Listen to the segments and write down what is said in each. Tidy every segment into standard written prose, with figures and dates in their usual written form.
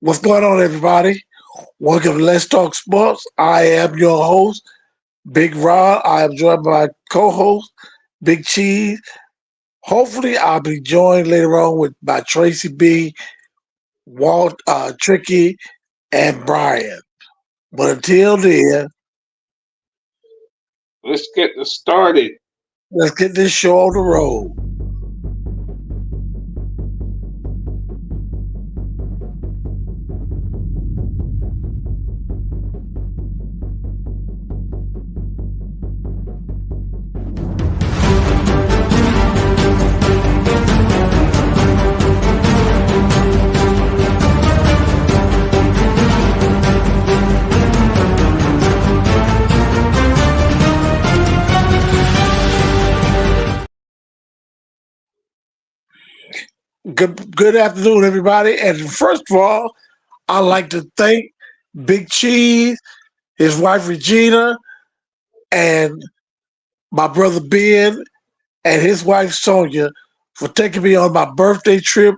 What's going on, everybody? Welcome to Let's Talk Sports. I am your host, Big Rod. I am joined by my co-host, Big Cheese. Hopefully, I'll be joined later on with by Tracy B, Walt, Tricky, and Brian. But until then, Let's get this started. let's get this show on the road. Good afternoon, everybody. And first of all, I'd like to thank Big Cheese, his wife Regina, and my brother Ben and his wife Sonia for taking me on my birthday trip.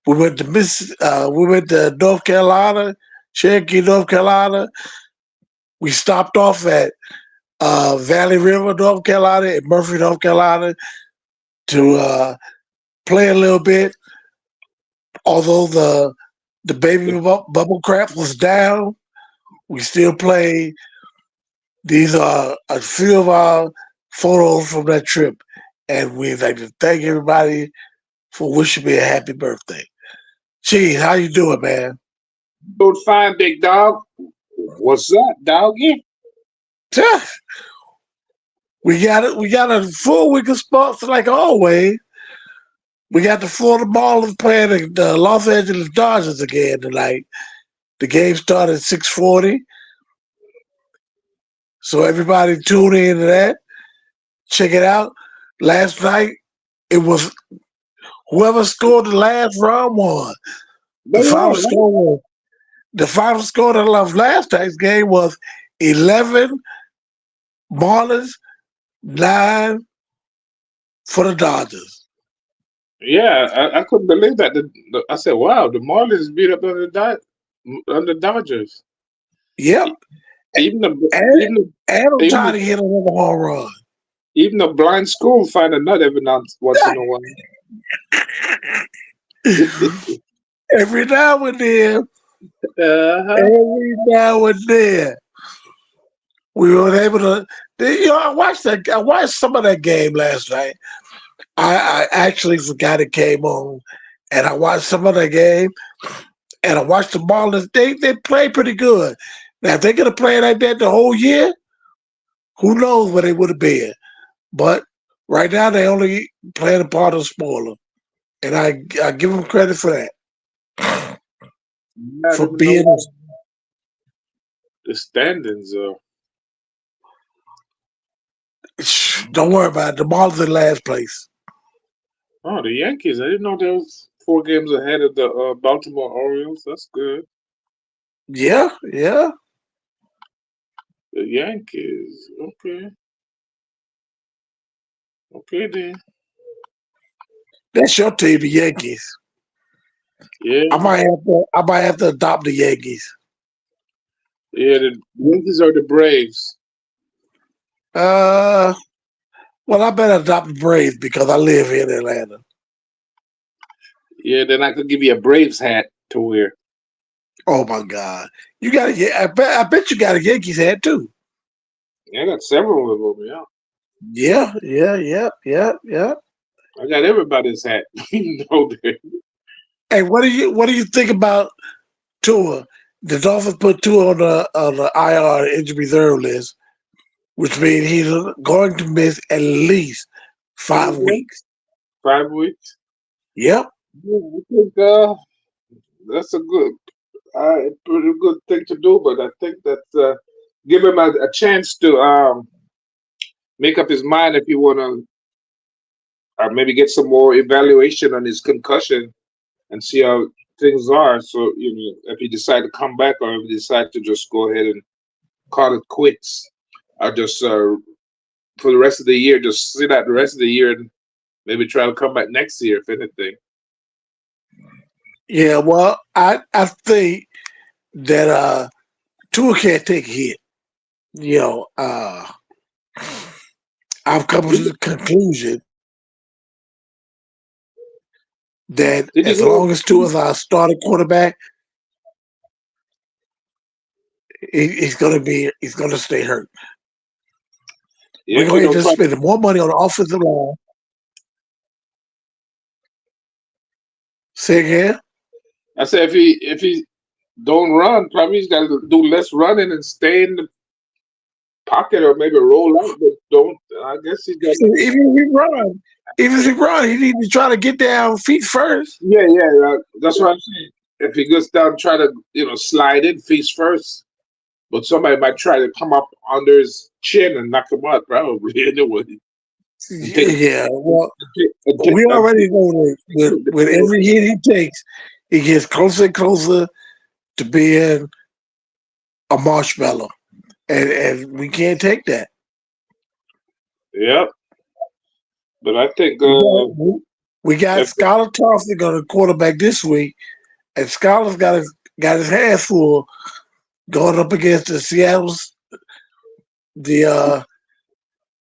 We went to North Carolina, Cherokee, North Carolina. We stopped off at Valley River, North Carolina, and Murphy, North Carolina, to play a little bit. Although the baby bubble crap was down, we still played. These are a few of our photos from that trip, and we'd like to thank everybody for wishing me a happy birthday. Cheese, how you doing, man? Doing fine, big dog. What's up, doggy? We got it. We got a full week of sports like always. We got the Florida Marlins playing the Los Angeles Dodgers again tonight. The game started at 6:40, so everybody tune in to that. Check it out. Last night it was whoever scored the last run won. The They final won, right? score was the final score of last night's game was 11 Marlins, 9 for the Dodgers. Yeah, I couldn't believe that. I said, "Wow, the Marlins beat up on the Dodgers." Yep. E- Even the And even the, and even the, Ohtani hit another home run. even the blind school find a nut every now once in a while. Every now and then, Uh-huh. every now and then, we were able to. I watched that. I watched some of that game last night. I actually forgot it came on, and I watched some of that game, and I watched the Marlins. They played pretty good. Now, if they could have played like that the whole year, who knows where they would have been. But right now, they only playing a part of the spoiler, and I give them credit for that, I for didn't know being. what the standings are. Don't worry about it. The Marlins in last place. Oh, the Yankees! I didn't know there was 4 games ahead of the Baltimore Orioles. That's good. Yeah, yeah. The Yankees. Okay. Okay then. That's your team, the Yankees. Yeah. I might have to adopt the Yankees. Yeah, the Yankees are the Braves. Uh, well, I better adopt the Braves because I live here in Atlanta. Yeah, then I could give you a Braves hat to wear. Oh my God, you got a I bet you got a Yankees hat too. Yeah, I got several of them, yeah. Yeah, yeah, yeah, yeah, yeah. I got everybody's hat. No, Hey, what do you think about Tua? The Dolphins put Tua on the IR injury reserve list, which means he's going to miss at least 5 weeks. 5 weeks. Yep. Yeah, I think that's a pretty good thing to do, but I think that give him a chance to make up his mind if you want to maybe get some more evaluation on his concussion and see how things are. So if he decide to come back or if he decide to just go ahead and call it quits, I'll just for the rest of the year, just sit out the rest of the year and maybe try to come back next year if anything. Yeah. Well, I think that Tua can't take a hit. You know, I've come to the conclusion that Did he as go? long as Tua's our starting quarterback, he's gonna stay hurt. Yeah, We're if he going to end don't up try. spending more money on the offensive line. Say again. I said if he don't run, probably he's got to do less running and stay in the pocket or maybe roll out. But don't. I guess he got. Even if he run, he needs to try to get down feet first. Yeah, yeah. That's what I'm saying. If he goes down, try to slide in face first. But somebody might try to come up under his chin and knock him out, probably anyway, and take Yeah, well, and we already know that the with field. every hit he takes, he gets closer and closer to being a marshmallow, and we can't take that. Yeah, but I think We got if Skylar Thompson going to quarterback this week, and Skylar's got his hands full going up against the uh,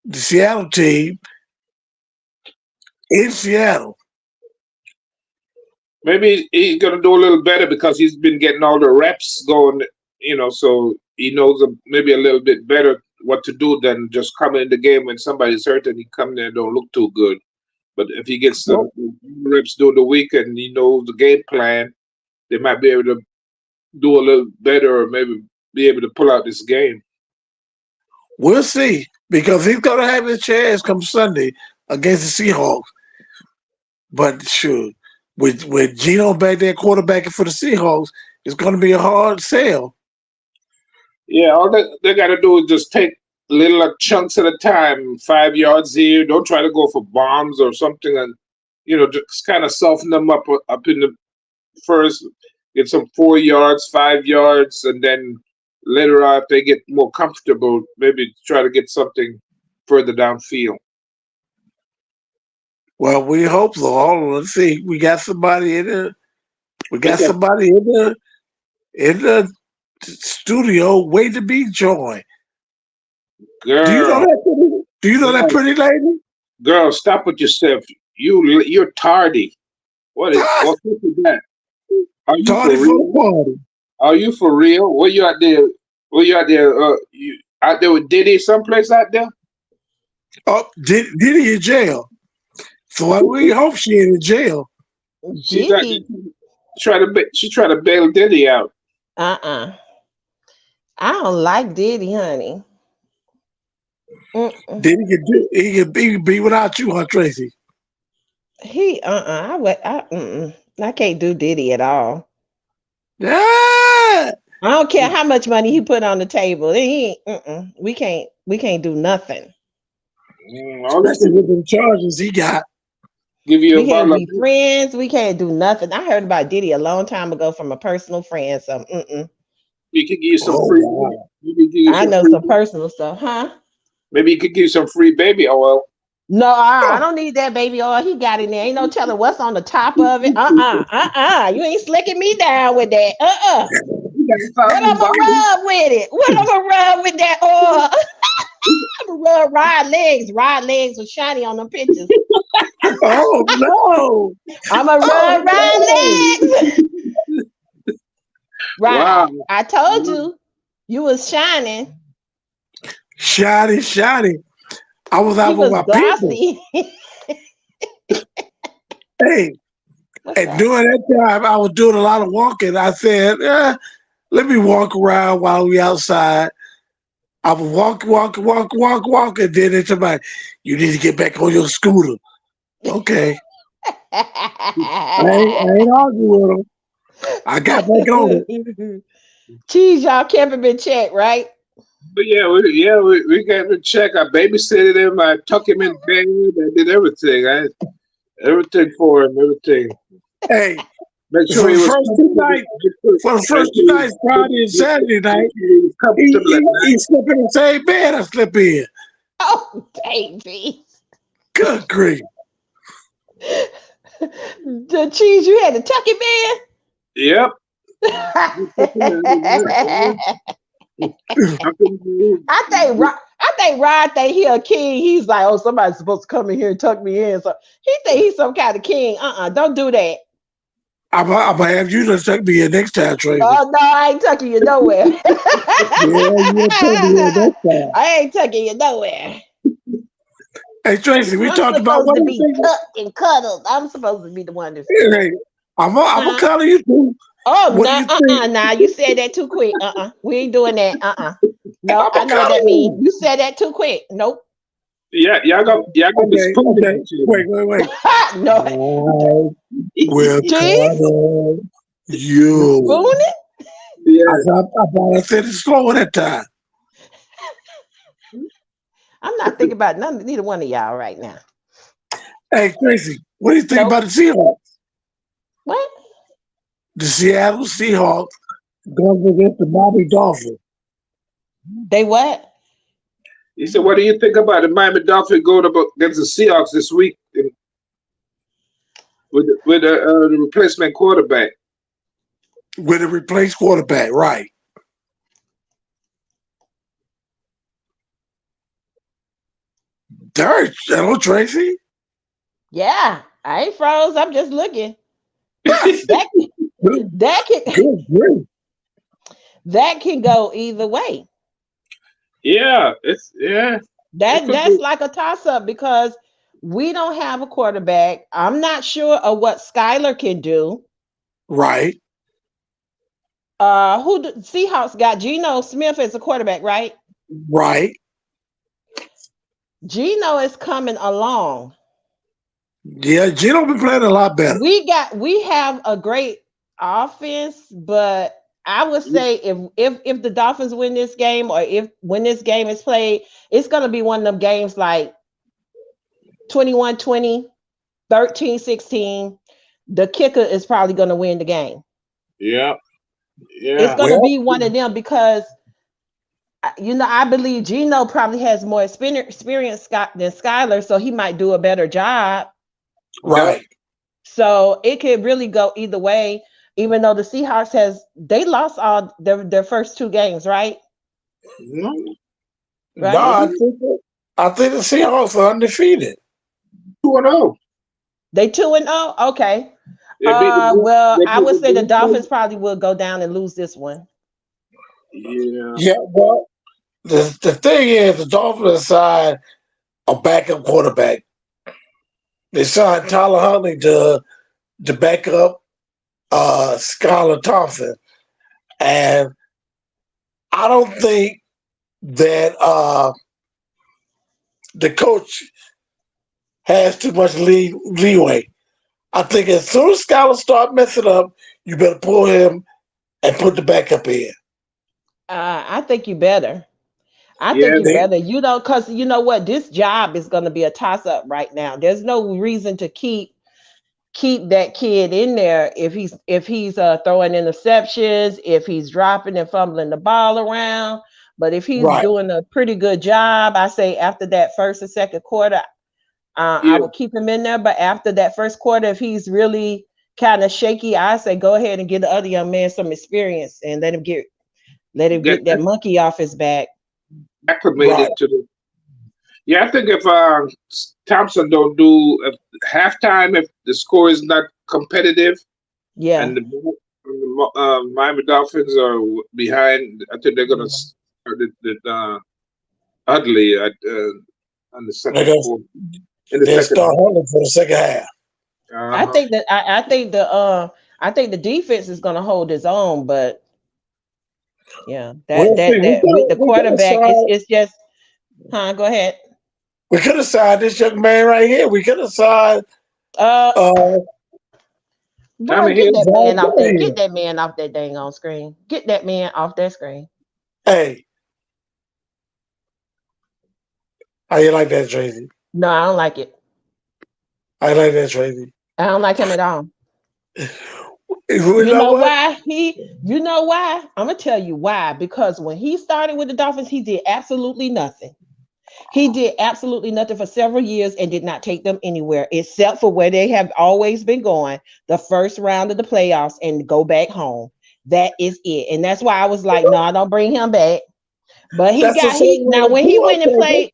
the Seattle team in Seattle. maybe he's gonna do a little better because he's been getting all the reps going, so he knows maybe a little bit better what to do than just coming in the game when somebody's hurt and he come there and don't look too good. But if he gets some Well, reps during the week and he knows the game plan, they might be able to do a little better or maybe be able to pull out this game. we'll see because he's going to have his chance come Sunday against the Seahawks. But sure, with Geno back there quarterbacking for the Seahawks, it's going to be a hard sell. Yeah, all they got to do is just take little chunks at a time, 5 yards here. Don't try to go for bombs or something, and just kind of soften them up in the first. Get some 4 yards, 5 yards, and then later on, if they get more comfortable, maybe try to get something further downfield. Well, we hope so. Hold on, let's see. We got somebody in there. We Look got at somebody in the studio waiting to be joined. Do you know girl, that? Do you know that girl, pretty lady? girl, stop with yourself. You're tardy. What's up with that? Are you Tardy for for the real? party. Are you for real? Where you out there? Where you out there? You out there with Diddy someplace out there? Oh, did he in jail? So we hope she ain't in jail. She's out Diddy, there she try to bail Diddy out. uh-uh. I don't like Diddy, honey. Mm-mm. Did he can be without you, huh, Tracy? I can't do Diddy at all. Ah, I don't care how much money he put on the table. We can't do nothing. All he especially could with the charges he got. give you We a can't bottle of be friends. We can't do nothing. I heard about Diddy a long time ago from a personal friend. So he could give you some Oh free wow. maybe give you I some know free some personal stuff, huh? maybe he could give you some free baby oil. No, I don't need that baby oil. He got in there. Ain't no telling what's on the top of it. You ain't slicking me down with that. He got What something I'm gonna bottle. rub with it? What I'm gonna rub with that oil? I'm gonna rub ride legs. Ride legs was shiny on them pictures. Oh no. I'm gonna Oh rub ride no. legs. Wow. Ride. I told you, you was shining. Shiny, shiny. I was He out with was my people. glossy. Hey, What's and that? during that time I was doing a lot of walking. I said, let me walk around while we outside. I would walk, and then it's like, you need to get back on your scooter. Okay. I ain't arguing with him. I got back on it. Cheese, y'all kept him in check, right? But we got to check. I babysitted him. I tuck him in bed. I did everything. Everything for him. Everything. Hey, Make for sure the he was first two comfortable. nights, for the Make first two sure he, nights, Friday and Saturday night, make sure he was he comfortable at he, night. he slept in the same bed I slept in. Oh, baby. Good grief. The cheese, you had to tuck him in? Yep. I I couldn't believe. think Rod think he a king. He's like, oh, somebody's supposed to come in here and tuck me in. So he think he's some kind of king. Don't do that. I'm gonna have you to take me in next time, Tracy. Oh no, I ain't tucking you nowhere. Yeah, you'll take me in next time. I ain't tucking you nowhere. Hey, Tracy, we I'm talked about supposed what to do you be think? tucked and cuddled. I'm supposed to be the one that's Hey, I'm gonna huh? color you too. Oh What do no, you think? nah. You said that too quick. We ain't doing that. No, I'm I gonna know what color that means. you. You said that too quick. Nope. Yeah, y'all got the Okay, spoon in okay. each other. Wait. No. I will Cheese? color The you. spooning? Yeah. I thought I said it slower that time. I'm not thinking about neither one of y'all right now. Hey, Tracy, what do you think Nope. about the Seahawks? What? The Seattle Seahawks going against the Miami Dolphins. They what? He said, "What do you think about the Miami Dolphins going up against the Seahawks this week with the replacement quarterback?" With a replaced quarterback, right? Dirt, hello, Tracy. Yeah. I ain't froze. I'm just looking. Yes, That good, that can good. that can go either way. Yeah, yeah, it could That's be. like a toss up because we don't have a quarterback. I'm not sure of what Skylar can do. Right, Seahawks got Geno Smith as a quarterback, right? right. Geno is coming along. Yeah, Gino been playing a lot better. We have a great offense, but I would say if the Dolphins win this game or if when this game is played, it's gonna be one of them games like 21-20, 13-16. The kicker is probably gonna win the game. Yeah, It's yeah, gonna Well, be one of them because I believe Gino probably has more experience than Skyler, so he might do a better job. yeah. right, So it could really go either way. Even though the Seahawks they lost all their first two games, right? No, no, Right? I think the Seahawks are undefeated. 2-0. They 2-0. Okay. They beat the Well, they I beat would the say the Dolphins Dolphins. probably will go down and lose this one. Yeah, Yeah, well, the thing is, the Dolphins signed a backup quarterback. They signed Tyler Huntley to back up Skylar Thompson, and I don't think that the coach has too much leeway. I think as soon as Skylar start messing up, you better pull him and put the backup in. I think you better. I think yeah, you They, better. Because you know what, this job is going to be a toss up right now. There's no reason to keep that kid in there if he's throwing interceptions, if he's dropping and fumbling the ball around. But if he's right, doing a pretty good job, I say after that first or second quarter, I yeah. would keep him in there. But after that first quarter, if he's really kind of shaky, I say go ahead and give the other young man some experience and let him get Get that monkey off his back. right, acclimated to the. Yeah, I think if Thompson don't do at halftime, if the score is not competitive, Yeah. and the Miami Dolphins are behind, I think they're gonna start Utley on the they second go, quarter. In the they'll second start half. Huntley for the second half. I Uh-huh. think that I think the defense is going to hold its own, but yeah, that We'll see. that that with the We could have quarterback, it's signed. it's just huh. Go ahead. We could have signed this young man right here. We could have signed Uh, uh, bro, Tommy get Hill. that John man off that. Get Dunn. that man off that dang on screen. Get that man off that screen. Hey, how you like that, Tracy? No, I don't like it. How you like that, Tracy? I don't like him at all. You You know know what? why You know why? I'm gonna tell you why. Because when he started with the Dolphins, he did absolutely nothing. He did absolutely nothing for several years and did not take them anywhere except for where they have always been going, the first round of the playoffs and go back home. That is it. And that's why I was like, no, I don't bring him back. But he That's the got same he way now with when he Tua, went and baby. played,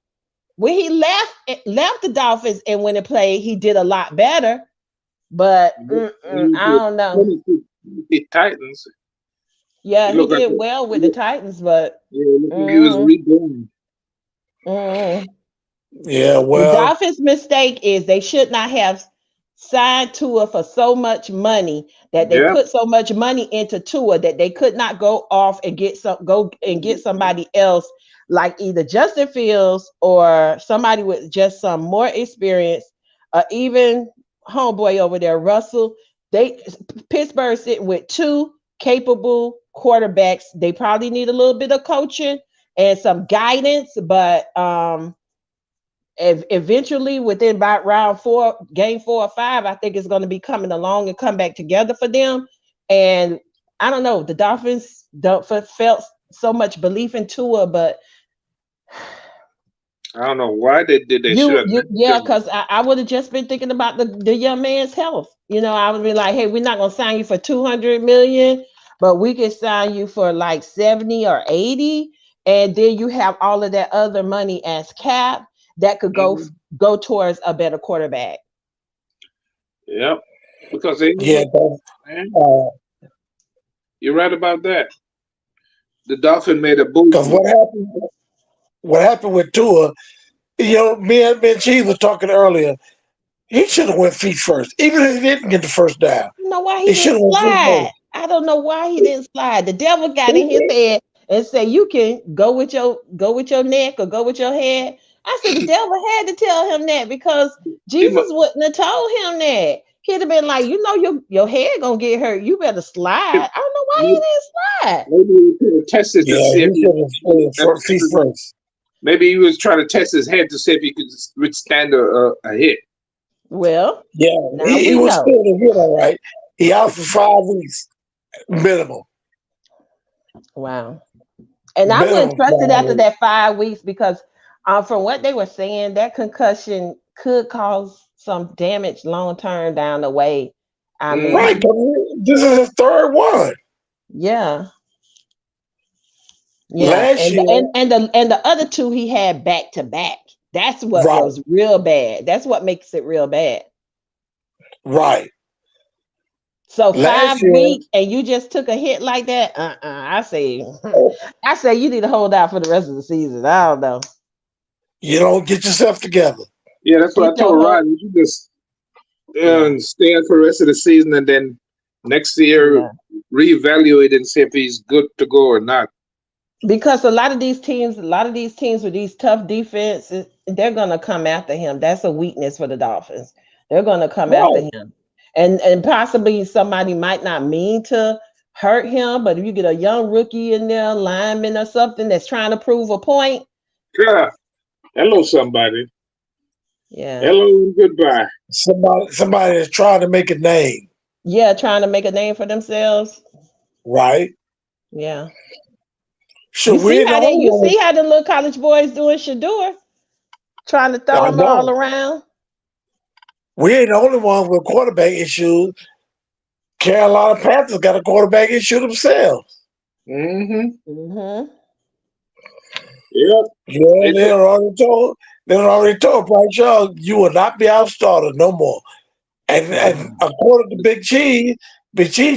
when he left the Dolphins and went and played, he did a lot better. But I don't know. The Titans. Yeah, He he looked like did well with the Titans, but yeah, it looked like he was mm, reborn. mm. Yeah, The well, Dolphins' mistake is they should not have signed Tua for so much money, that they Yeah. put so much money into Tua that they could not go off and get somebody else like either Justin Fields or somebody with just some more experience, even homeboy over there, Russell. They Pittsburgh sitting with two capable quarterbacks. They probably need a little bit of coaching and some guidance, but eventually within about round four, game 4 or 5, I think it's going to be coming along and come back together for them. And I don't know, the Dolphins don't felt so much belief in Tua, but I don't know why they did. They should have you never yeah, done because I would have just been thinking about the young man's health. I would be like, hey, we're not going to sign you for 200 million, but we can sign you for like 70 or 80, and then you have all of that other money as cap that could it. Hmm. go towards a better quarterback. Yep. Because they yeah, man, you're right about that. The Dolphin made a because boo. what happened with Tua, me and Cheese was talking earlier. He should have went feet first, even if he didn't get the first down. I don't know why he He should didn't have went feet slide. first. I don't know why he didn't slide. The devil got in his He- head and said, "You can go with your neck or go with your head." I said the devil had to tell him that because He Jesus mu- wouldn't have told him that. He'd have been like, your head gonna get hurt. You better slide. I don't know why he maybe didn't slide. he could have tested to Yeah, see if he he. should have went feet first. Maybe he was trying to test his head to see if he could withstand a hit. Well, Yeah, now he we was know. still a hit, all right. He out for 5 weeks minimum. Wow. And I wouldn't Minimum trust it after 5 weeks. that 5 weeks because from what they were saying, that concussion could cause some damage long term down the way. I Right, Hmm. mean, 'cause this is his third one. yeah, yeah, Last year, and the other two he had back to back. That's what right, was real bad. That's what makes it real bad. right. So five Last year, weeks and you just took a hit like that. I say, I say you need to hold out for the rest of the season. I don't know. you don't get yourself together. Yeah, that's what Get I your told whole Ryan. You should just yeah, stay out for the rest of the season, and then next year yeah. reevaluate and see if he's good to go or not. Because a lot of these teams with these tough defenses, they're gonna come after him. That's a weakness for the Dolphins. They're gonna come after Right. him, and possibly somebody might not mean to hurt him, but if you get a young rookie in there, lineman or something that's trying to prove a point, Ah, hello, somebody. yeah, Hello and goodbye. Somebody is trying to make a name, yeah, trying to make a name for themselves, right? yeah. So we're the only You one. see how the little college boys doing Shador, trying to throw I him all know. around. We ain't the only one with quarterback issues. Carolina Panthers got a quarterback issue themselves. Mm-hmm. Hmm. Yep. Yeah, They took, they done already told Bryce Young, you will not be our starter no more. And Wow. according to Big Cheese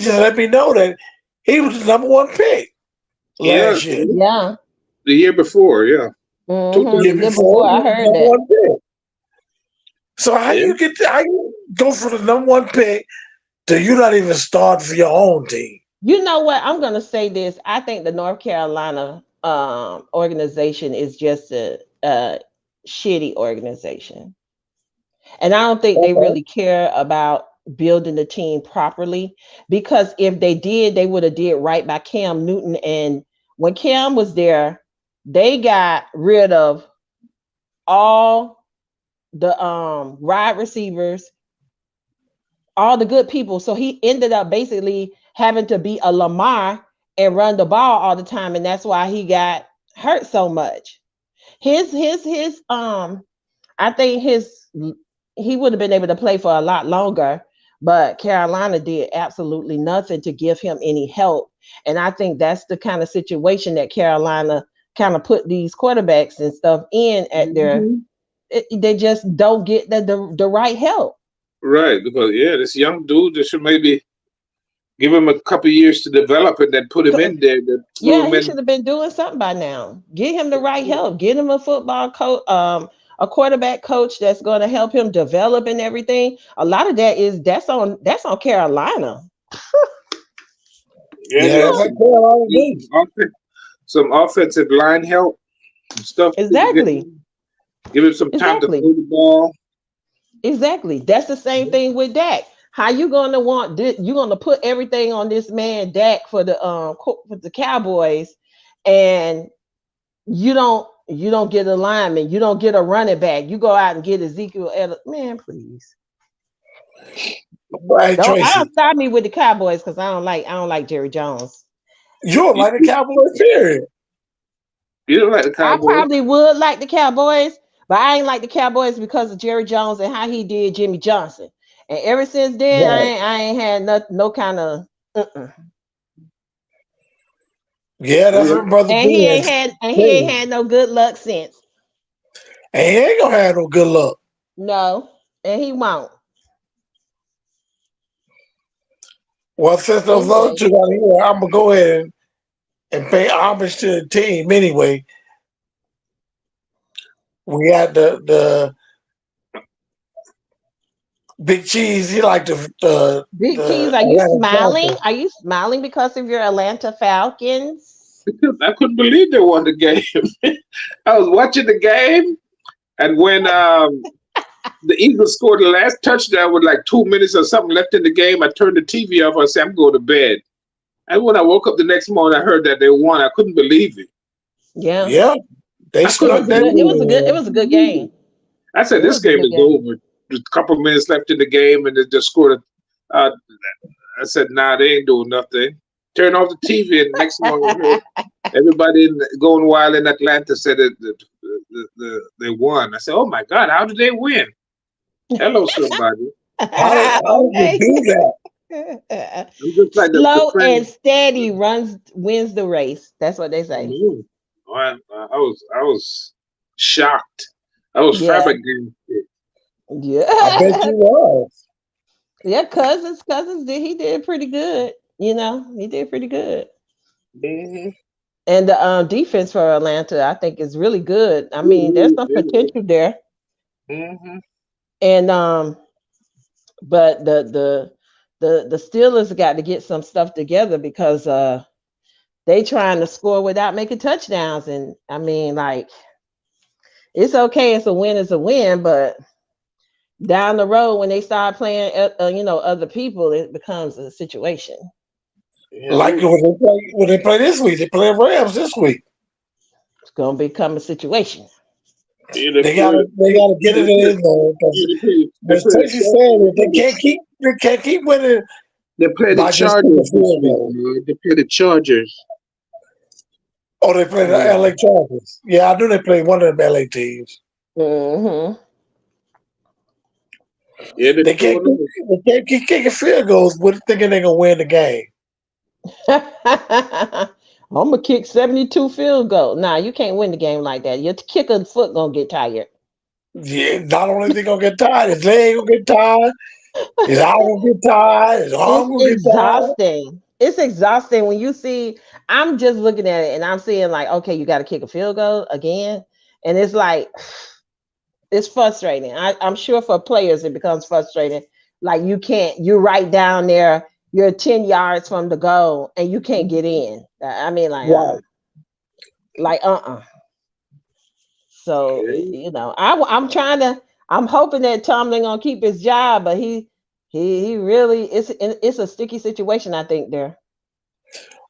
just let me know that he was the number one pick yeah, last year. Yeah. the year before, yeah. The Year 2000. year before, before, he I was the heard number that. one pick. So Yeah. how you go for the number one pick to you not even start for your own team? You know what? I'm gonna say this. I think the North Carolina organization is just a shitty organization, and I don't think they Okay. really care about building the team properly. Because if they did, they would have did right by Cam Newton. And when Cam was there, they got rid of all the wide receivers, all the good people. So he ended up basically having to be a Lamar and run the ball all the time, and that's why he got hurt so much. His I think his he would have been able to play for a lot longer, but Carolina did absolutely nothing to give him any help. And I think that's the kind of situation that Carolina kind of put these quarterbacks and stuff in at their, Hmm. they just don't get the right help. Right, because yeah, this young dude, they should maybe give him a couple years to develop and then put him in there. Then throw Yeah, him he in. should have been doing something by now. Get him the right help. Get him a football coach, a quarterback coach that's going to help him develop and everything. A lot of that is that's on Carolina. Yeah, Yeah, they have that's like Carolina do. some offensive line help and stuff. To get Exactly. give him some time to Exactly. throw the ball. Exactly. That's the same thing with Dak. How you gonna want this? You gonna put everything on this man Dak for the for the Cowboys, and you don't get a lineman, you don't get a running back. You go out and get Ezekiel man, please. Right, Don't I don't Tracy. start me with the Cowboys because I don't like Jerry Jones. You don't You, like the you, Cowboys, period. you don't like the I Cowboys? probably would like the Cowboys, but I ain't like the Cowboys because of Jerry Jones and how he did Jimmy Johnson. And ever since then, I Right. ain't, I ain't had no kind of. Yeah, that's Yeah. what brother And he Ben ain't had and he ain't said. had no good luck since. And he ain't gonna have no good luck. No, and he won't. Well, since those other Anyway, two out here, I'm gonna go ahead and pay homage to the team anyway. We got the Big Cheese. He like Big Cheese, the are you Atlanta smiling? Falcons. Are you smiling because of your Atlanta Falcons? I couldn't believe they won the game. I was watching the game, and when the Eagles scored the last touchdown with like 2 minutes or something left in the game, I turned the TV off. I said, "I'm going to bed." And when I woke up the next morning, I heard that they won. I couldn't believe it. Yeah, Yeah, they I it snuck was couldn't a that good. It was believe a it. good. It win. was a good game. I said, It "This was a game good is game. over." Just a couple minutes left in the game, and they just scored. Uh, I said, "Nah, they ain't doing nothing." Turn off the TV, and next morning I heard everybody going wild in Atlanta said that they won. I said, "Oh my God, how did they win?" Hello, somebody. How did you Okay. do that? I'm just like the Slow and friend. steady runs wins the race. That's what they say. Mhm. I was shocked. I was Yeah. flabbergasted. I bet Yeah. you was. Yeah, cousins did he did pretty good. He did pretty good. Mm-hmm. And the defense for Atlanta, I think, is really good. I mean, there's It some is. potential there. Mm-hmm. And but the Steelers got to get some stuff together because they trying to score without making touchdowns. And I mean, like, it's okay, it's a win, but down the road when they start playing other people, it becomes a situation. Yeah, Like when they play this week, they play Rams this week. It's gonna become a situation. yeah, They gotta get it in there because they as play Tracy said, if they can't keep winning they play the by just kicking Chargers this field week. goal. They play the Chargers. Oh, they play the Yeah, LA Chargers. Yeah, I knew they played one of them LA teams. Hmm. yeah, they They play can't one of keep, them. they can't keep kicking field goals with thinking they're gonna win the game. I'm gonna kick 72 field goal. Nah, you can't win the game like that. Your kicker's foot gonna get tired. Yeah, not only they gonna get tired, his leg gonna get tired, his eye gonna get tired, his arm It's gonna get tired. exhausting. It's exhausting when you see. I'm just looking at it and I'm seeing like, okay, you got to kick a field goal again, and it's like it's frustrating. I'm sure for players it becomes frustrating. Like you can't. You're right down there. You're 10 yards from the goal and you can't get in. I mean, Right. like So Okay. I'm trying to. I'm hoping that Tomlin gonna keep his job, but he really it's a sticky situation. I think there.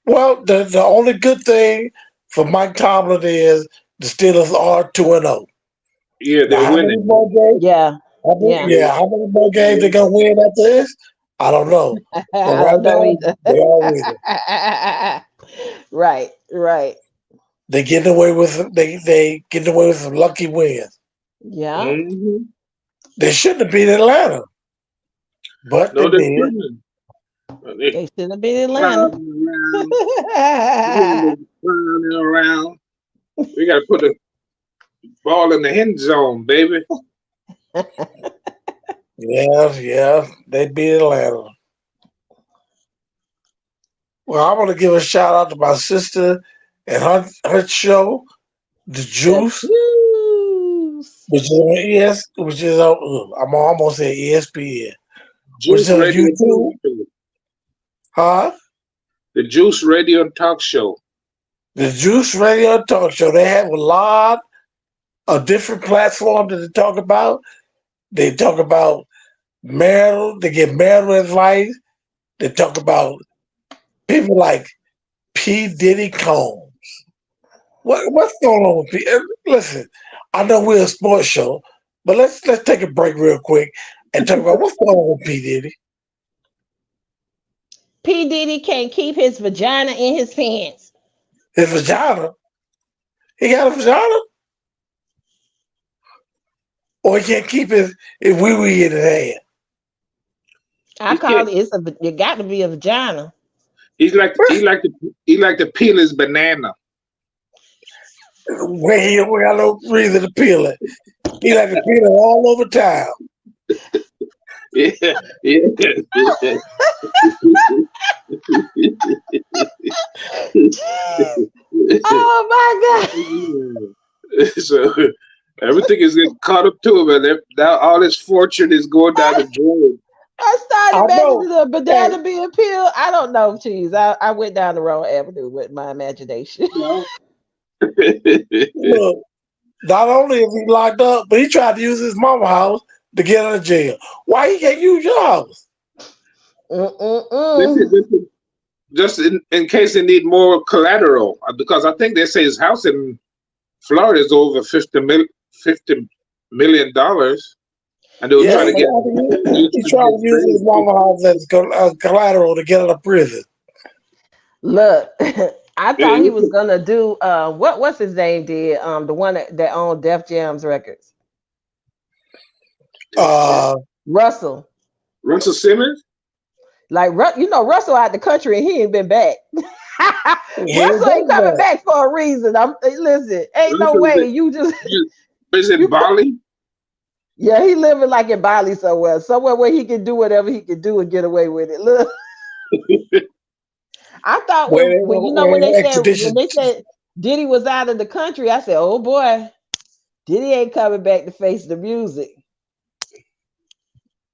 Well, the only good thing for Mike Tomlin is the Steelers are 2-0. Yeah, Now, they're how many winning. more games? Yeah, yeah. How many more games they Yeah. gonna win after this? I don't know. But I right don't know now, either. they are winning. Right, right. They getting away with some lucky wins. Yeah. Hmm. They shouldn't have beat Atlanta. but they No, they're did. swimming. They They should have been in Atlanta. clowning around, clowning around. We got to put the ball in the end zone, baby. Yeah, yeah, they beat Atlanta. Well, I want to give a shout out to my sister and her show, The The Juice, juice. which is on which is on, I'm almost at ESPN, which is Juice on Radio Talk YouTube. Show. Huh? The Juice Radio Talk Show. The Juice Radio Talk Show. They have a lot of different platforms that they talk about. They talk about marital. They give marital advice. They talk about people like P. Diddy Combs. What's going on with P? Listen, I know we're a sports show, but let's take a break real quick and talk about what's going on with P. Diddy. P. Diddy can't keep his vagina in his pants. His vagina. He got a vagina, or he can't keep his wee wee in his hand. I He call can't. it. It got to be a vagina. He like to peel his banana. We got no reason to peel it. He like to peel it all over town. Yeah, yeah, yeah. Jeez. Oh my god. So everything is getting caught up to him, and now all his fortune is going down the drain. I started I know. imagining the Hey, banana being peeled. I don't know, cheese. I went down the wrong avenue with my imagination. No. look, not only is he locked up, but he tried to use his mama house to get out of jail. Why he can't use your house? This is, Mm-mm-mm. this is just in case they need more collateral, because I think they say his house in Florida is over $50 million, and they were Yeah, trying Yeah, to get he tried to use his bail. mama house as collateral to get out of prison. look, I thought he Yeah, was gonna do what's his name did the one that owned Def Jam's records. Uh, Russell. Russell Simmons. Like Russell out the country and he ain't been back. he ain't Russell ain't done coming that. back for a reason. Listen, ain't no Russell way you just is in you put Bali. yeah, he living like in Bali somewhere where he can do whatever he can do and get away with it. Look, I thought when when Where they said extradition Diddy was out of the country, I said, oh boy, Diddy ain't coming back to face the music.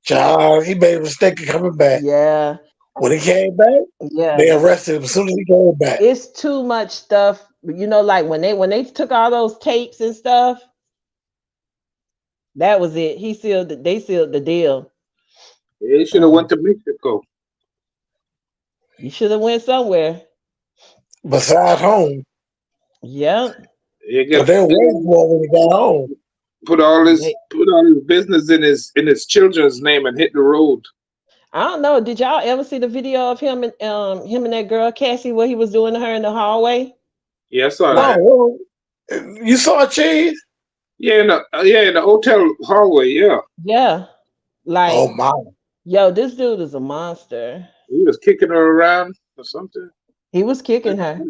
child, he made a mistake of coming back. Yeah, When he came back, yeah. they arrested him as soon as he came back. It's too much stuff. Like when they took all those tapes and stuff, that was it. They sealed the deal. He should have Mm. went to Mexico. You should have went somewhere. Besides home, Yep. He because get they were waiting for him when he got home. They, put all his business in his children's name and hit the road. I don't know. Did y'all ever see the video of him and that girl Cassie what he was doing to her in the hallway? Yeah, I saw Like, that. No, you saw Cheese? Yeah, in the hotel hallway. Yeah, yeah. Oh Like, my! yo, this dude is a monster. he was kicking her around or something. He was kicking her.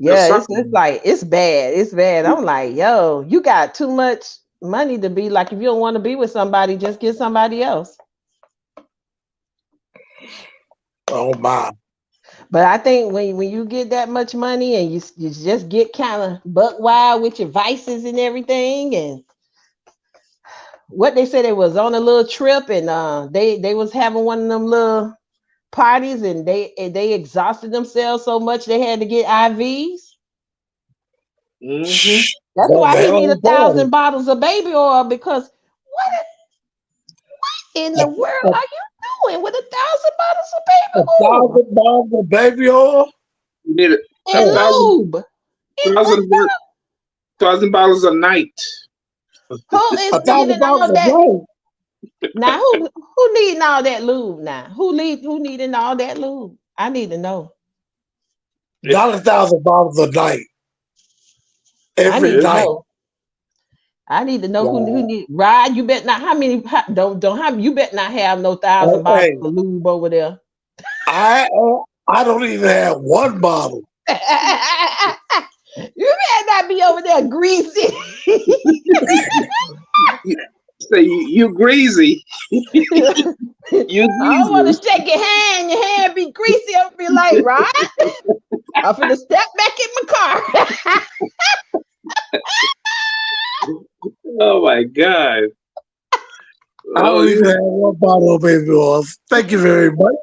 Or Yeah, it's something. like it's bad. It's bad. I'm like, yo, you got too much money to be like if you don't want to be with somebody, just get somebody else. Oh my! But I think when you get that much money and you just get kind of buck wild with your vices and everything, and what they said they was on a little trip and they was having one of them little parties and they exhausted themselves so much they had to get IVs. Hmm. That's That why he hell need of a a party. thousand bottles of baby oil because what in A, the world a, are you doing with 1,000 bottles of baby a oil $1,000 of baby oil. You need a and Hey, lube? thousand $1,000 a night. Who a is thousand needing dollars all a that? night. Now who needing all that lube now? Who needing all that lube? I need to know. Not $1,000 a night. I Every need to Yeah. night. know. I need to know who Wow. need Rod. You bet not. How many? Don't have. You bet not have no Hey, 1,000 bottles hey, of lube over there. I don't even have one bottle. You better not be over there greasy. You, say you greasy. I You don't want to greasy. shake your hand. Your hand be greasy. I'll be like, Rod, I'm finna step back in my car. Oh my God. I Oh, don't even you. have one bottle of baby oil. Thank you very much.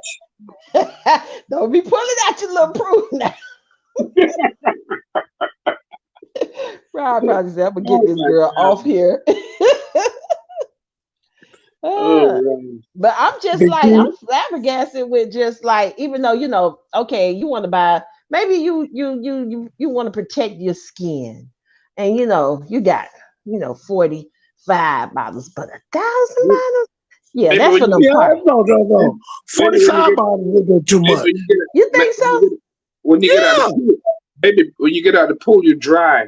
Don't be pulling out your little prune now. Rod probably said, I'm gonna get Oh this my girl off God. here. Oh Uh, man. but I'm just Big like, G, I'm flabbergasted with just like, even though, okay, you want to buy, maybe you want to protect your skin. And you got, 45 bottles, but 1,000 bottles? Yeah, Maybe that's when for you them yeah, parties. no, no, no. maybe when you 45 get bottles is a bit too maybe much. when you get You think so? when you get out of the Yeah. pool, maybe when you get out of the pool, you dry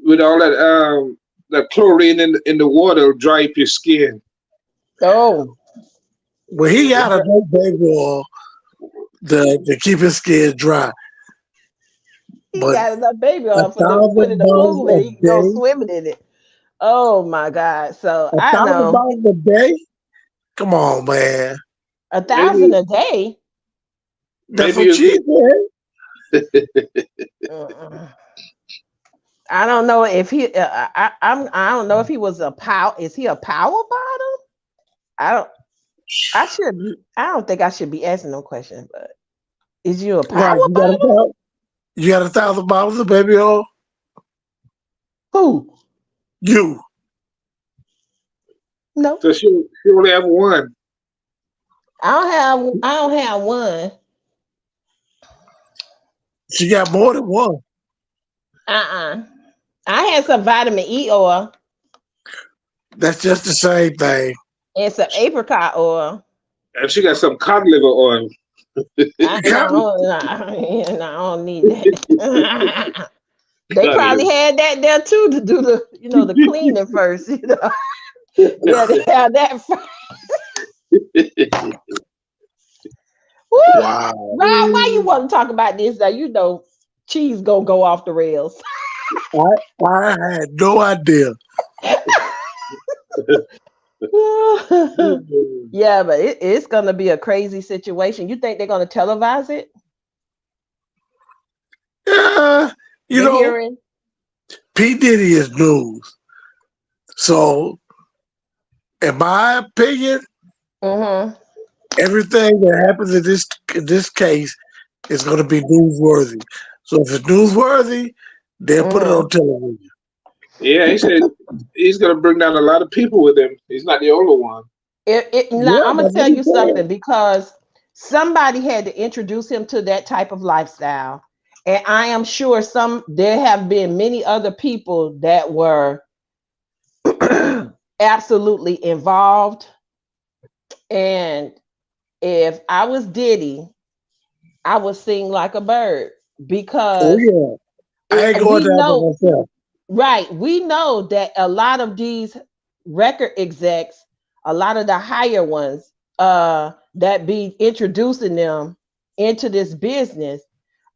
with all that chlorine in the water will dry up your skin. Oh, Well, he got enough baby oil to keep his skin dry. he But got enough baby a oil for them to put in thousand the bottles pool a and he can go day, swimming in it. Oh my God. So a I thousand know bottles a day? Come on, man. a thousand Maybe a day. That's maybe what she said. Uh-uh. I don't know if he. I don't know if he was a power. Is he a power bottle? I don't. I should be. I don't think I should be asking no questions. But is you a power Right. bottle? You got 1,000 bottles of baby oil? Who? You. No, so. She only have one. I don't have. I don't have one. She got more than one. I had some vitamin E oil That's just the same thing. and some apricot oil. And she got some cod liver oil. No, no, I don't need that. They Cod probably liver. had that there too to do the cleaning first. Yeah, they had that first. Woo! Wow. Rob, why you want to talk about this? Now cheese gonna go off the rails. I had no idea. Yeah, but it's gonna be a crazy situation. You think they're gonna televise it? Yeah, you The know, hearing? P. Diddy is news. So, in my opinion, Mm-hmm. everything that happens in this case is going to be newsworthy. So, if it's newsworthy, they'll put it Mm-hmm. on television. Yeah, he said he's gonna bring down a lot of people with him. He's not the only one. Now Yeah, I'm gonna that's what tell he you said. something because somebody had to introduce him to that type of lifestyle, and I am sure there have been many other people that were absolutely involved. And if I was Diddy, I would sing like a bird Oh because yeah, I ain't going we down by know, myself. right? We know that a lot of these record execs, a lot of the higher ones, that be introducing them into this business,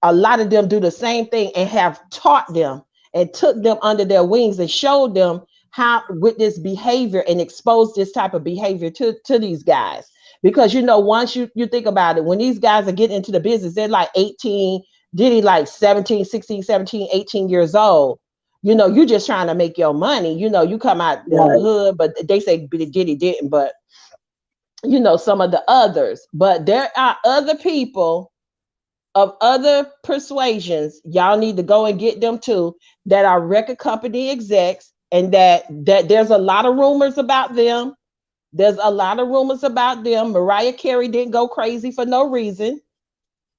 a lot of them do the same thing and have taught them and took them under their wings and showed them how with this behavior and exposed this type of behavior to these guys. Because once you think about it, when these guys are getting into the business, they're like 18, Diddy like 17, 16, 17, 18 years old. You just trying to make your money. You come out the Right. hood, but they say Diddy didn't, but some of the others. But there are other people of other persuasions, y'all need to go and get them too, that are record company execs, and that there's a lot of rumors about them. There's a lot of rumors about them. Mariah Carey didn't go crazy for no reason,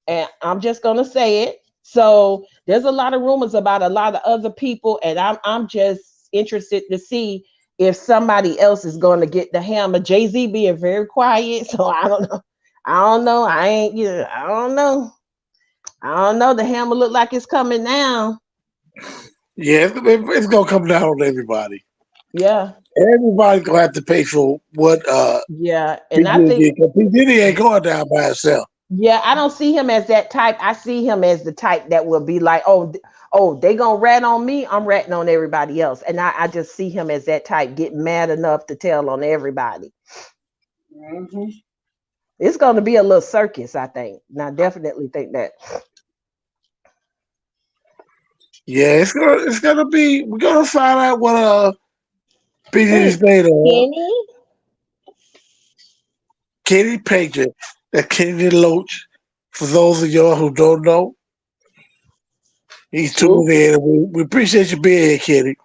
and I'm just gonna say it. So there's a lot of rumors about a lot of other people, and I'm just interested to see if somebody else is going to get the hammer. Jay-Z being very quiet, so I don't know. I don't know. I ain't. I don't know. I don't know. The hammer look like it's coming now. Yeah, it's gonna come down on everybody. Yeah, Everybody's gonna have to pay for what yeah, P and I Diddy think did. 'Cause P Diddy ain't going down by himself. yeah, I don't see him as that type. I see him as the type that will be like, oh, they gonna rat on me. I'm ratting on everybody else, and I just see him as that type, getting mad enough to tell on everybody. Hmm. It's gonna be a little circus, I think. And I definitely think that. Yeah, it's gonna be. We're gonna find out what P Who is Diddy's made of. Kenny? Kenny Patriot, that Kenny Loach. For those of y'all who don't know, he's Who? tuning in. We appreciate you being here, Kenny.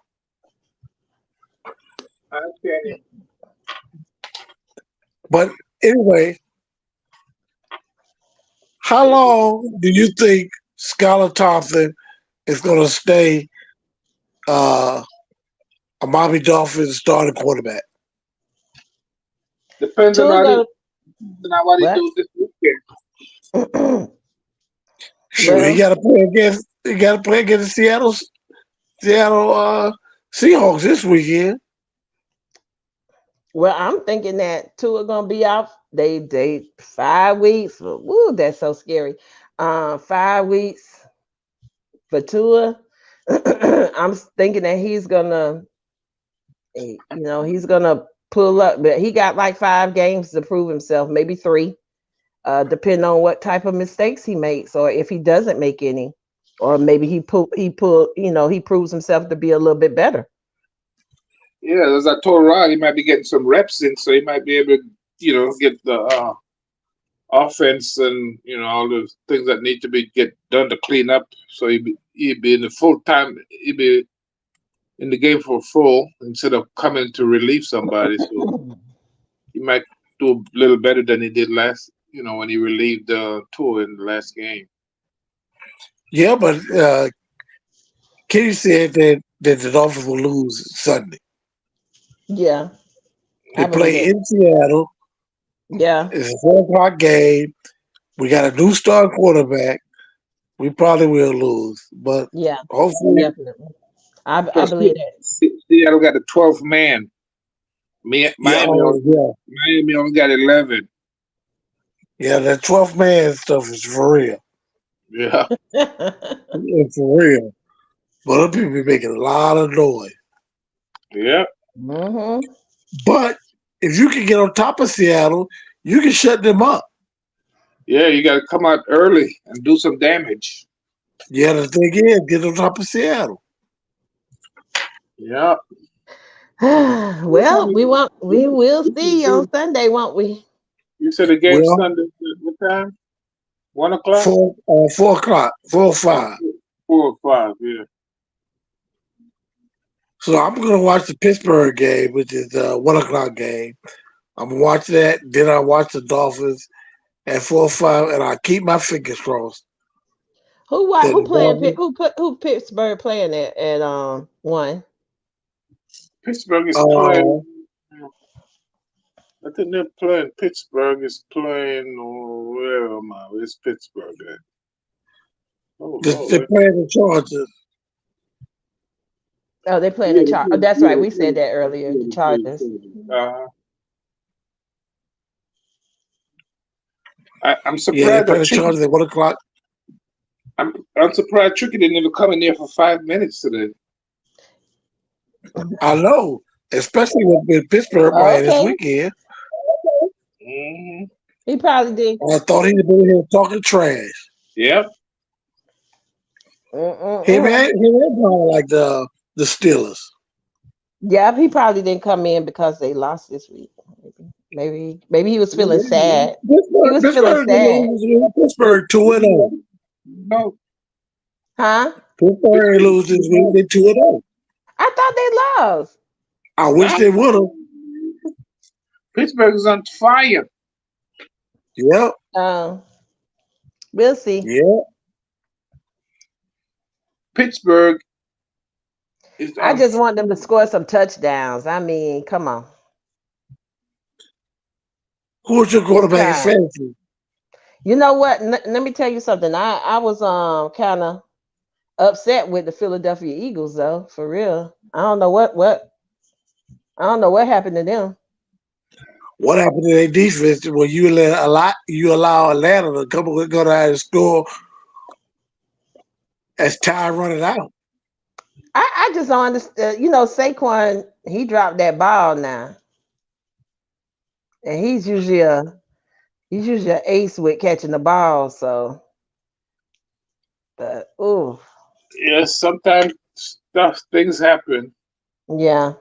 Okay. But anyway, how long do you think Skylar Thompson is going to stay a Miami Dolphins starting quarterback? Depends on Two gonna what he what? do this weekend. Sure, he Well, got to play against. He got to play against the Seattle Seahawks this weekend. well, I'm thinking that two are gonna be out. They 5 weeks. Woo, that's so scary. 5 weeks for Tua. I'm thinking that he's gonna pull up, but he got like 5 games to prove himself, maybe three, depending on what type of mistakes he makes, or if he doesn't make any, or maybe he proves himself to be a little bit better. Yeah, as I told Rod, he might be getting some reps in, so he might be able to, get the offense and all the things that need to be get done to clean up. So he'd be in the full time. He'd be in the game for full instead of coming to relieve somebody. So he might do a little better than he did last. When he relieved Tour in the last game. Yeah, but Kenny said that the Dolphins will lose Sunday. Yeah, They I believe play it. in Seattle. Yeah, It's a 4 o'clock game. We got a new star quarterback. We probably will lose, but yeah, hopefully, definitely. I Because believe that. Seattle got the 12th man. yeah, oh yeah, Miami only got 11. yeah. That 12th man stuff is for real. Yeah. It's for real. But other people be making a lot of noise. Yeah. hmm But if you can get on top of Seattle, you can shut them up. Yeah. You got to come out early and do some damage. Yeah, the thing is, get on top of Seattle. Yeah. What time Well, we will see on Sunday, won't we? You said the game Well, Sunday. What time? 1 o'clock. 4 o'clock, 4 or 5. 4 or 5. Yeah. So I'm gonna watch the Pittsburgh game, which is a 1 o'clock game. I'm gonna watch that. Then I watch the Dolphins at 4 or 5, and I keep my fingers crossed that Who the playing Dolphins. who Pittsburgh playing at one? Pittsburgh is playing. Uh, I think they're playing. Pittsburgh is playing. Oh, where am I? Where's Pittsburgh at? Oh they're Lord. playing the Chargers. Oh, they playing the Yeah, Char. Oh, that's right. We said that earlier. The Chargers. I'm Yeah, they're surprised playing that the Chargers at 1 o'clock. I'm surprised Tricky didn't even come in there for 5 minutes today. I know, especially with Pittsburgh playing this Okay, weekend. Hmm. he probably did. I thought he'd be here talking trash. Yep. Mm-mm-mm. Him and Brown like the Steelers. Yeah, he probably didn't come in because they lost this week. Maybe he was feeling sad. He was feeling Pittsburgh didn't sad, lose. Pittsburgh 2-0. No. huh? Pittsburgh loses week. They 2-0. I thought they lost. I wish No. they would have. Pittsburgh is on fire. Yep. Um, we'll see. Yeah. Pittsburgh is I on. just want them to score some touchdowns. I mean, come on. Who's your It's quarterback in time. fantasy? You know what? Let me tell you something. I was kind of upset with the Philadelphia Eagles though, for real. I don't know what happened to them. What happened to their defense when you allow Atlanta to go down and score as time running out? I just don't understand. Saquon, he dropped that ball now, and he's usually a ace with catching the ball. So, but ooh, Yes, sometimes things happen. yeah.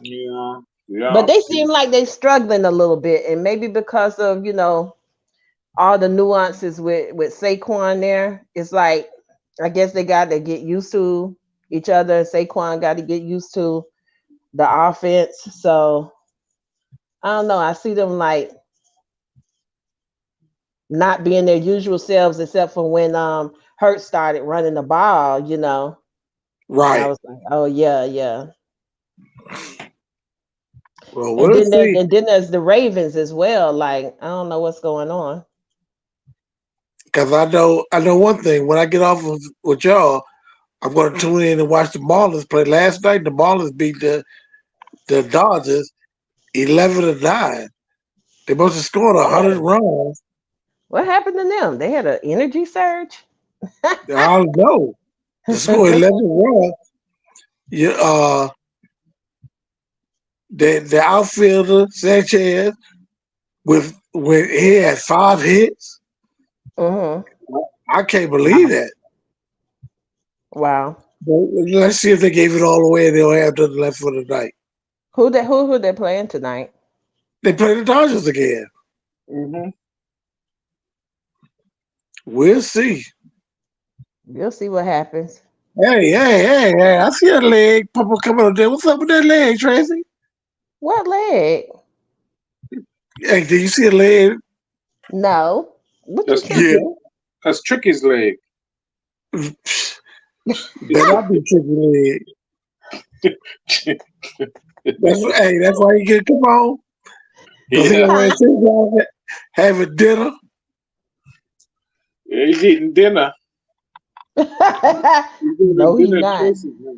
Yeah, But yeah. they seem like they're struggling a little bit, and maybe because of all the nuances with Saquon there. It's like I guess they got to get used to each other. Saquon got to get used to the offense. So I don't know. I see them like not being their usual selves, except for when Hurt started running the ball. And I Right. was like, oh yeah, yeah. Well, And we'll then there, see. and then there's the Ravens as well. Like I don't know what's going on. Because I know one thing. When I get off with y'all, I'm going to tune in and watch the Marlins play. Last night, the Marlins beat the Dodgers 11-9. They must have scored 100 Oh, runs. what happened to them? They had an energy surge. I don't know. To score 11 runs, you, the outfielder Sanchez with he had 5 hits. hmm I can't believe Wow. that. Wow. But let's see if they gave it all away and they'll have nothing left for the night. Who they playing tonight? They play the Dodgers again. Hmm. We'll see. We'll see what happens. Hey! I see a leg. Papa coming up there. What's up with that leg, Tracy? What leg? Hey, did you see a leg? No. What you That's Yeah. tricky. tripping? That's Tricky's leg. Better not be tricky leg. That's why you get come on. Because he Yeah, already Huh? said y'all having dinner. yeah, he's eating dinner. He's eating No, he dinner at not. Tracy's house.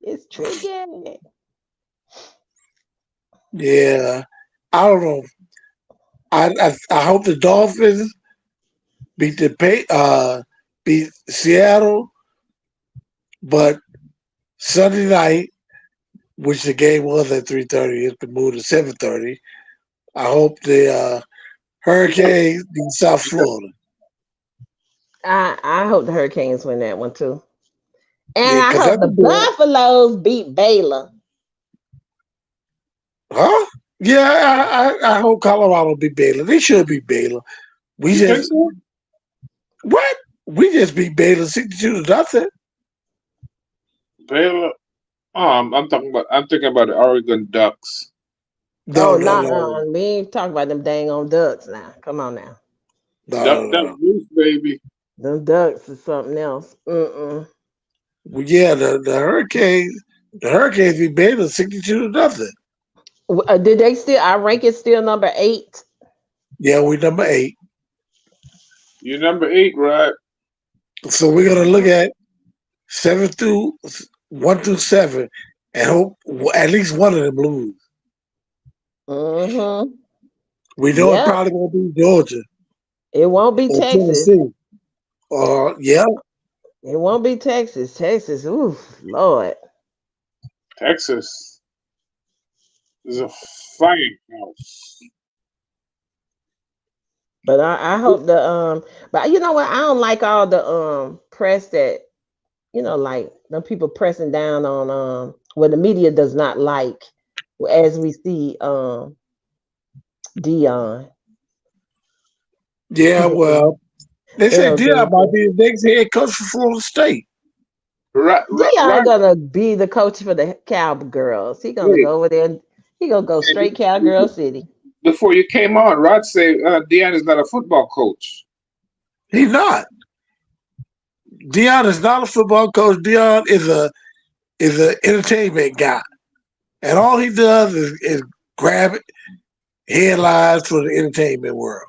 It's tricky. Yeah. I don't know. I hope the Dolphins beat beat Seattle, but Sunday night, which the game was at 3:30, it's been moved to 7:30. I hope the Hurricanes beat South Florida. I hope the Hurricanes win that one too. And Yeah, I because hope that's the a good. Buffaloes beat Baylor. Huh? Yeah, I hope Colorado beat Baylor. They should beat Baylor. We You think just so? what? We just beat Baylor 62-0. Baylor. Oh, I'm thinking about the Oregon Ducks. No, Oh no, no, no, we ain't talking about them dang on ducks now. Come on now. no, Duck, no, duck, no. goose, baby. Them ducks is something else. Mm-mm. Well, yeah, the Hurricanes beat Baylor 62-0. Did they still? Our rank is still number 8. Yeah, we number 8. You're number 8, right? So we're gonna look at 1 through 7, and hope at least one of them lose. Mm-hmm. We know it Yep. probably won't be Georgia It won't be or Texas. Tennessee. Or yeah, It won't be Texas. Texas. Ooh, Lord. Texas is a fine house. But I hope but you know what? I don't like all the press that like them people pressing down on what the media does not like as we see Dion. yeah. Well, they They say don't Dion do might anything. be the next head coach for Florida State. Right, right, Dion right. gonna be the coach for the Cowgirls. He gonna Wait, go over there and he gonna go and straight Cowgirl City. before you came on, Rod said Deanne is not a football coach. He's not. Dion is not a football coach. Dion is an entertainment guy, and all he does is grab headlines for the entertainment world.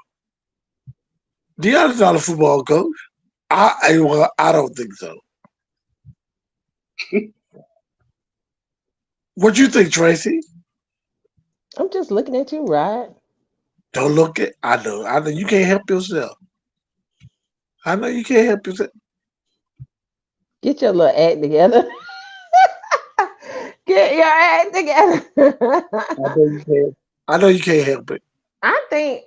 Deion's not a football coach. Well, I don't think so. What you think, Tracy? I'm just looking at you, right? Don't look at. I know. I know you can't help yourself. I know you can't help yourself. Get your little act together. Get your act I together. know you can't. I know you can't help it. I think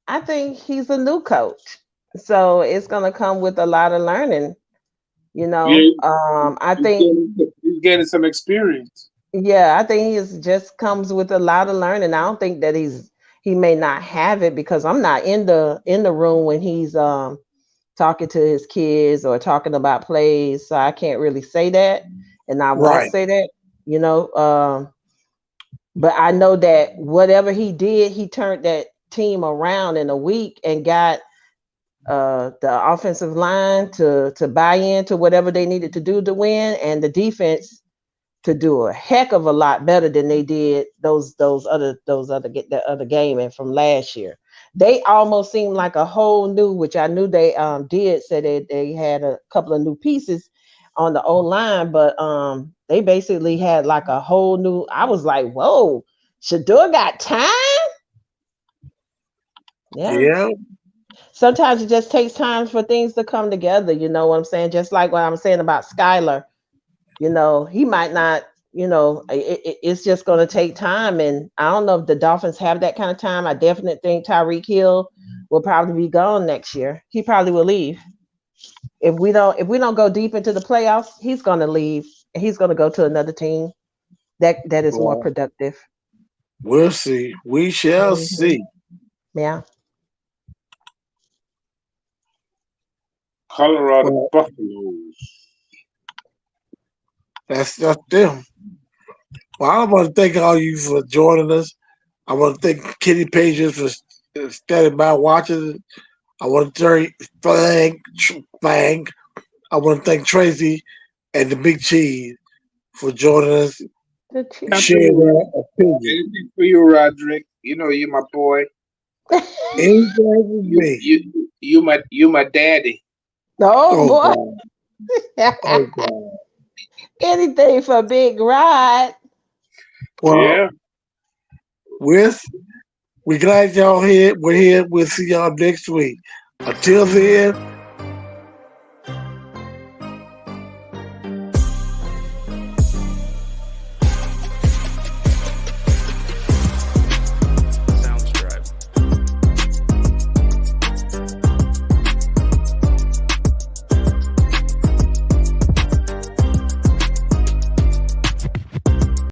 I think he's a new coach. So it's gonna come with a lot of learning, you know. Yeah, I think he's gaining some experience. yeah, I think he just comes with a lot of learning. I don't think that he may not have it because I'm not in the room when he's talking to his kids or talking about plays, so I can't really say that, and I won't Right. say that, you know. But I know that whatever he did, he turned that team around in a week and got the offensive line to buy into whatever they needed to do to win, and the defense to do a heck of a lot better than they did that other game and from last year. They almost seemed like a whole new, which I knew they did say that they had a couple of new pieces on the O line, but they basically had like a whole new. I was like, whoa, Shador got time. Yeah. Yeah. Sometimes it just takes time for things to come together. You know what I'm saying? Just like what I'm saying about Skylar, he might not, it's just going to take time. And I don't know if the Dolphins have that kind of time. I definitely think Tyreek Hill will probably be gone next year. He probably will leave. If we don't go deep into the playoffs, he's going to leave. He's going to go to another team that is more Well, productive. we'll see. We shall Hmm. see. Yeah. Colorado Well, Buffaloes. that's them. Well, I want to thank all you for joining us. I want to thank Kenny Pages for standing by watching. I want to thank. I want to thank Tracy and the Big Cheese for joining us, The Time for sharing cheese. you. their opinion. Anything for you, Roderick. You know you my boy. Anything with You me. you you my daddy. Oh Oh boy. God. Oh God. Anything for Big Rod. Well, Yeah. we're we glad y'all here. We're here. We'll see y'all next week. Until then.